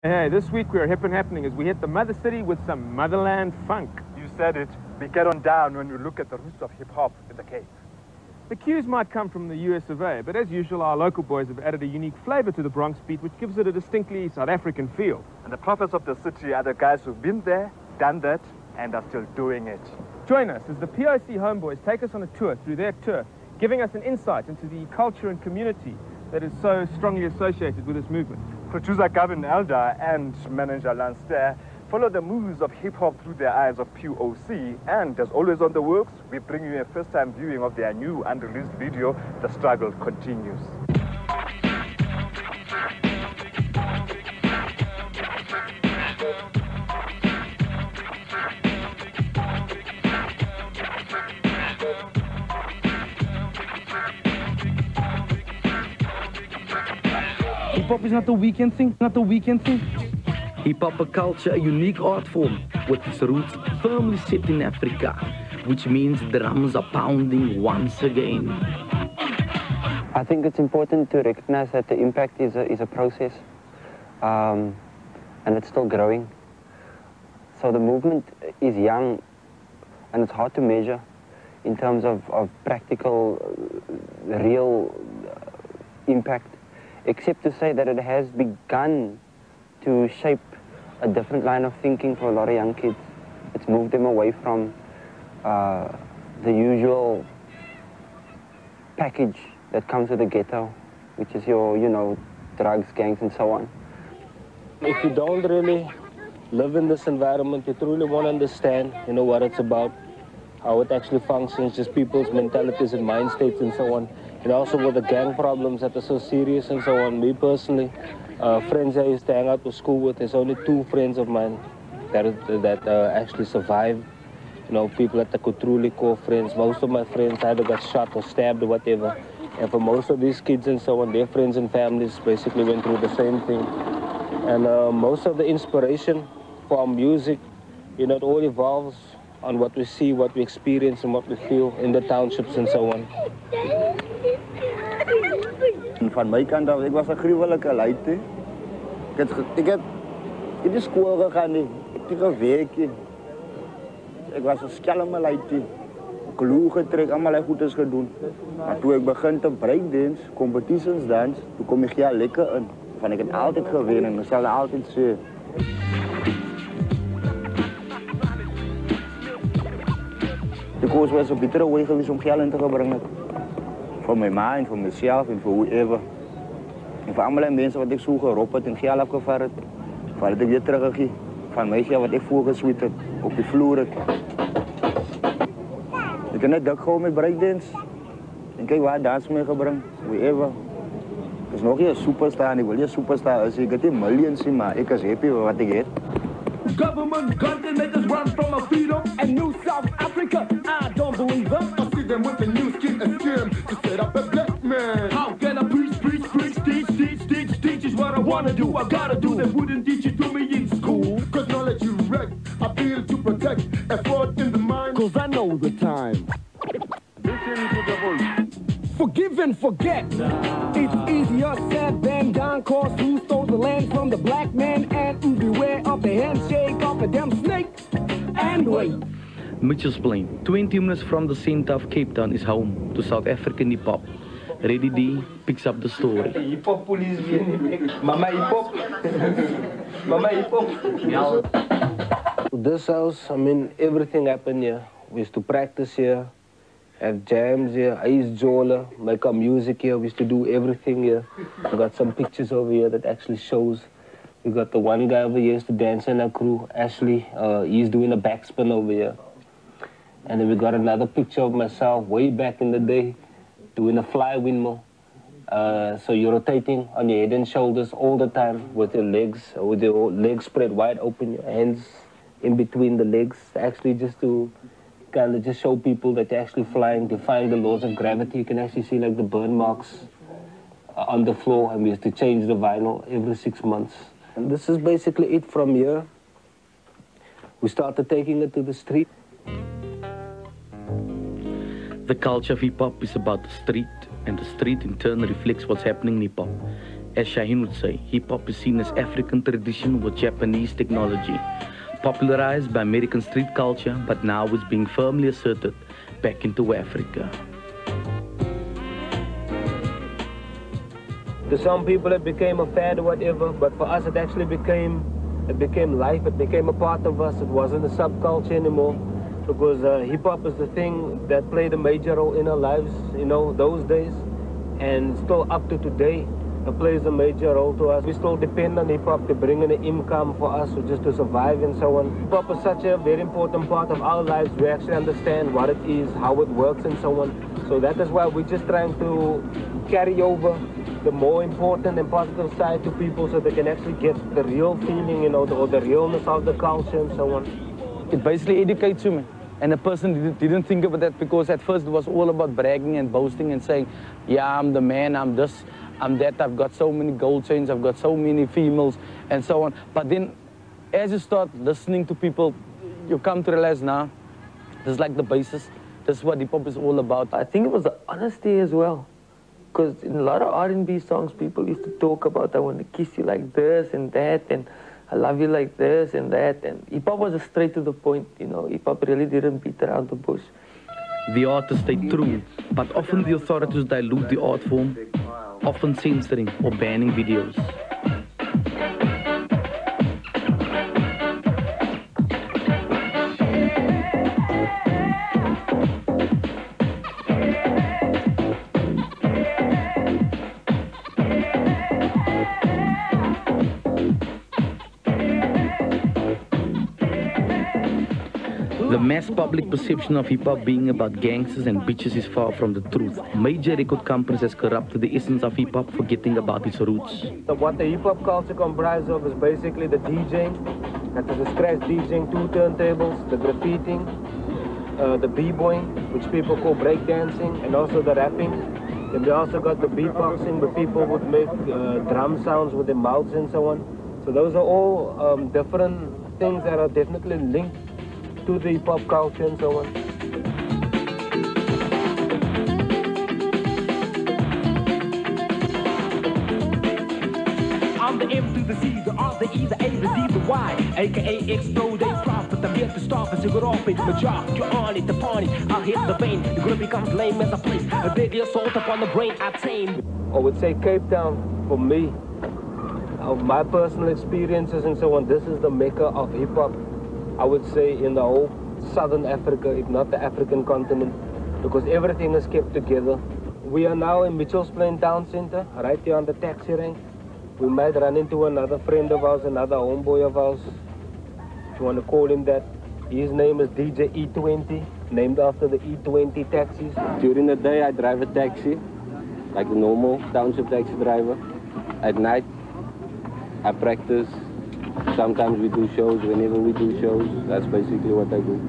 Hey, this week we're hip and happening as we hit the mother city with some motherland funk. You said it. We get on down when you look at the roots of hip-hop in the Cape. The cues might come from the US of A, but as usual, our local boys have added a unique flavor to the Bronx beat, which gives it a distinctly South African feel. And the prophets of the city are the guys who've been there, done that, and are still doing it. Join us as the POC homeboys take us on a tour through their tour, giving us an insight into the culture and community that is so strongly associated with this movement. Producer Gavin Elder and manager Lance Stair follow the moves of hip-hop through the eyes of POC, and as always on the works, we bring you a first-time viewing of their new unreleased video, The Struggle Continues. Hip-hop is not a weekend thing, not a weekend thing. Hip-hop a culture, a unique art form, with its roots firmly set in Africa, which means drums are pounding once again. I think it's important to recognize that the impact is a process, and it's still growing. So the movement is young, and it's hard to measure in terms of practical, real impact, except to say that it has begun to shape a different line of thinking for a lot of young kids. It's moved them away from the usual package that comes with the ghetto, which is your, drugs, gangs, and so on. If you don't really live in this environment, you truly won't understand, what it's about, how it actually functions, just people's mentalities and mind states and so on. And also with the gang problems that are so serious and so on. Me personally, friends I used to hang out to school with, there's only 2 friends of mine that actually survived. People that I could truly call friends. Most of my friends either got shot or stabbed or whatever. And for most of these kids and so on, their friends and families basically went through the same thing. And most of the inspiration for our music, it all evolves on what we see, what we experience, and what we feel in the townships and so on. Van my kant af, ek was 'n gruwelike luite. Ek het in die skool gegaan, ek het gewerk. Ek was 'n skelme luite. Klou getrek, almal hy goed is gedoen. Maar toe ek begin te breakdance, competitions dans, toe kom ek hier lekker in. Van ek het altyd gewen en ek sal altyd sê. Die koers was 'n bittere way geweest om geld in te bring. Voor mijn ma en voor mezelf en voor whoever. En voor allemaal mensen wat ik zo geropt heb en geld afgevaard heb. Waar ik weer teruggegeven. Van mij geld wat ik voorgesweet heb. Op de vloer. Ik heb net dak gewoon met breakdance. En kijk waar dans mee gebracht. Whoever. Het is nog geen superstar. Ik wil je superstar. Als ik het in millions zie, maar ik is happy met wat ik heb. Government guns and they just run from a freedom and New South Africa. I don't believe them. I see them with the new skin and skim to set up a black man. How can I preach, teach is what I wanna do. I gotta do. They wouldn't teach it to me in school. Cause knowledge you wreck. I feel to protect effort in the mind. Cause I know the time. Listen to the voice. Forgive and forget. It's easier said than done. Cause who stole the land from the black man? And beware of the handshake of a damn snake. And wait. Mitchell's Plain, 20 minutes from the center of Cape Town, is home to South African hip-hop. Reddy D picks up the story. Hip-hop police, Mama hip-hop. Mama hip-hop. This house, everything happened here. We used to practice here. Have jams here, I used Jola, make our music here, we used to do everything here. I got some pictures over here that actually shows. We got the one guy over here used to dance in our crew, Ashley, he's doing a backspin over here. And then we got another picture of myself way back in the day, doing a fly windmill. So you're rotating on your head and shoulders all the time with your legs spread wide open, your hands in between the legs, actually just to kind of just show people that you're actually flying, defying the laws of gravity. You can actually see like the burn marks on the floor, and we used to change the vinyl every 6 months. And this is basically it from here. We started taking it to the street. The culture of hip-hop is about the street, and the street in turn reflects what's happening in hip-hop. As Shaheen would say, hip-hop is seen as African tradition with Japanese technology, popularized by American street culture, but now is being firmly asserted back into Africa. To some people it became a fad or whatever, but for us it actually became life, it became a part of us. It wasn't a subculture anymore, because hip-hop is the thing that played a major role in our lives, you know, those days, and still up to today. It plays a major role to us. We still depend on hip-hop to bring in an income for us, or just to survive and so on. Hip-hop is such a very important part of our lives. We actually understand what it is, how it works and so on. So that is why we're just trying to carry over the more important and positive side to people, so they can actually get the real feeling, you know, or the realness of the culture and so on. It basically educates you, man. And a person didn't think about that, because at first it was all about bragging and boasting and saying, yeah, I'm the man, I'm this, I'm that, I've got so many gold chains, I've got so many females and so on. But then as you start listening to people, you come to realize, nah, this is like the basis. This is what hip-hop is all about. I think it was the honesty as well. Because in a lot of R&B songs, people used to talk about, I want to kiss you like this and that, and I love you like this and that. And hip-hop was straight to the point, you know. Hip-hop really didn't beat around the bush. The artists stay true, but often the authorities dilute the art form, often censoring or banning videos. The mass public perception of hip-hop being about gangsters and bitches is far from the truth. Major record companies has corrupted the essence of hip-hop, forgetting about its roots. So what the hip-hop culture comprises of is basically the DJing, that is the scratch DJing, 2 turntables, the graffitiing, the b-boying, which people call breakdancing, and also the rapping. Then we also got the beatboxing, where people would make drum sounds with their mouths and so on. So those are all different things that are definitely linked to the hip-hop culture and so on. I'm the M to the C, the R, the E, the A, the D, the Y, aka explode, profit. I'm here to stop and get off it. My job, you're on it, the party, I'll hit the vein. The group becomes lame as a place. A deadly assault upon the brain, I tame. I would say Cape Town, for me, of my personal experiences and so on, this is the Mecca of hip-hop. I would say in the whole Southern Africa, if not the African continent, because everything is kept together. We are now in Mitchell's Plain Town Center, right here on the taxi rank. We might run into another friend of ours, another homeboy of ours, if you want to call him that. His name is DJ E20, named after the E20 taxis. During the day, I drive a taxi, like a normal township taxi driver. At night, I practice. Sometimes we do shows. Whenever we do shows, that's basically what I do.